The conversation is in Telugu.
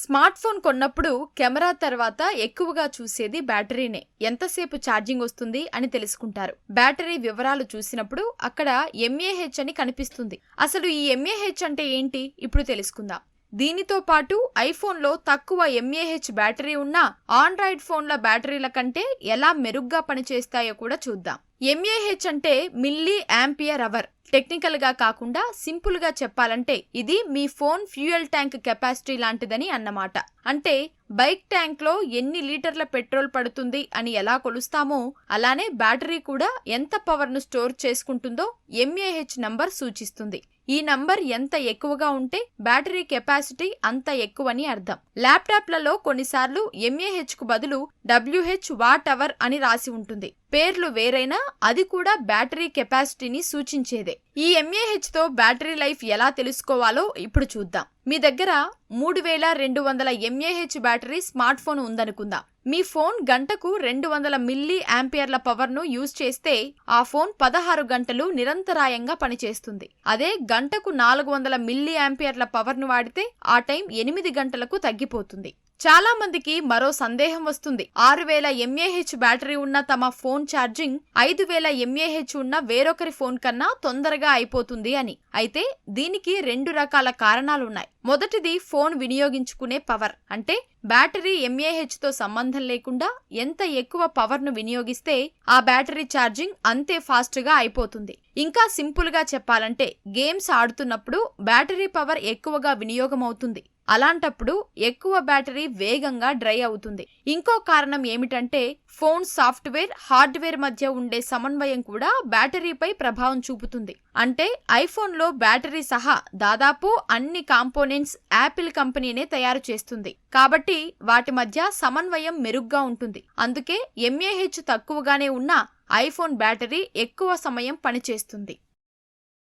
స్మార్ట్ ఫోన్ కొన్నప్పుడు కెమెరా తర్వాత ఎక్కువగా చూసేది బ్యాటరీనే. ఎంతసేపు ఛార్జింగ్ వస్తుంది అని తెలుసుకుంటారు. బ్యాటరీ వివరాలు చూసినప్పుడు అక్కడ ఎంఏహెచ్ అని కనిపిస్తుంది. అసలు ఈ ఎంఏహెచ్ అంటే ఏంటి ఇప్పుడు తెలుసుకుందాం. దీనితో పాటు ఐఫోన్లో తక్కువ ఎంఏహెచ్ బ్యాటరీ ఉన్న ఆండ్రాయిడ్ ఫోన్ల బ్యాటరీల కంటే ఎలా మెరుగ్గా పనిచేస్తాయో కూడా చూద్దాం. ఎంఏహెచ్ అంటే మిల్లీ యాంపియర్ అవర్. టెక్నికల్ గా కాకుండా సింపుల్ గా చెప్పాలంటే ఇది మీ ఫోన్ ఫ్యూయల్ ట్యాంక్ కెపాసిటీ లాంటిదని అన్నమాట. అంటే బైక్ ట్యాంక్ లో ఎన్ని లీటర్ల పెట్రోల్ పడుతుంది అని ఎలా కొలుస్తామో అలానే బ్యాటరీ కూడా ఎంత పవర్ ను స్టోర్ చేసుకుంటుందో ఎంఏహెచ్ నంబర్ సూచిస్తుంది. ఈ నంబర్ ఎంత ఎక్కువగా ఉంటే బ్యాటరీ కెపాసిటీ అంత ఎక్కువని అర్థం. ల్యాప్టాప్లలో కొన్నిసార్లు ఎంఏహెచ్ కు బదులు WH వాట్ అవర్ అని రాసి ఉంటుంది. పేర్లు వేరైనా అది కూడా బ్యాటరీ కెపాసిటీని సూచించేదే. ఈ ఎంఏహెచ్ తో బ్యాటరీ లైఫ్ ఎలా తెలుసుకోవాలో ఇప్పుడు చూద్దాం. మీ దగ్గర 3200 ఎంఏహెచ్ బ్యాటరీ స్మార్ట్ ఫోన్ ఉందనుకుందాం. మీ ఫోన్ గంటకు 200 మిల్లీ యాంపియర్ల పవర్ ను యూజ్ చేస్తే ఆ ఫోన్ 16 గంటలు నిరంతరాయంగా పనిచేస్తుంది. అదే గంటకు 400 మిల్లీ యాంపియర్ల పవర్ ను వాడితే ఆ టైం 8 గంటలకు తగ్గిపోతుంది. చాలా మందికి మరో సందేహం వస్తుంది. 6000 ఎంఏహెచ్ బ్యాటరీ ఉన్న తమ ఫోన్ ఛార్జింగ్ 5000 ఎంఏహెచ్ ఉన్న వేరొకరి ఫోన్ కన్నా తొందరగా అయిపోతుంది అని. అయితే దీనికి 2 రకాల కారణాలున్నాయి. మొదటిది ఫోన్ వినియోగించుకునే పవర్. అంటే బ్యాటరీ ఎంఏహెచ్ తో సంబంధం లేకుండా ఎంత ఎక్కువ పవర్ ను వినియోగిస్తే ఆ బ్యాటరీ ఛార్జింగ్ అంతే ఫాస్ట్ గా అయిపోతుంది. ఇంకా సింపుల్ గా చెప్పాలంటే గేమ్స్ ఆడుతున్నప్పుడు బ్యాటరీ పవర్ ఎక్కువగా వినియోగం అవుతుంది. అలాంటప్పుడు ఎక్కువ బ్యాటరీ వేగంగా డ్రై అవుతుంది. ఇంకో కారణం ఏమిటంటే ఫోన్ సాఫ్ట్వేర్, హార్డ్వేర్ మధ్య ఉండే సమన్వయం కూడా బ్యాటరీపై ప్రభావం చూపుతుంది. అంటే ఐఫోన్లో బ్యాటరీ సహా దాదాపు అన్ని కాంపోనెంట్స్ యాపిల్ కంపెనీనే తయారు చేస్తుంది. కాబట్టి వాటి మధ్య సమన్వయం మెరుగ్గా ఉంటుంది. అందుకే ఎంఏహెచ్ తక్కువగానే ఉన్న ఐఫోన్ బ్యాటరీ ఎక్కువ సమయం పనిచేస్తుంది.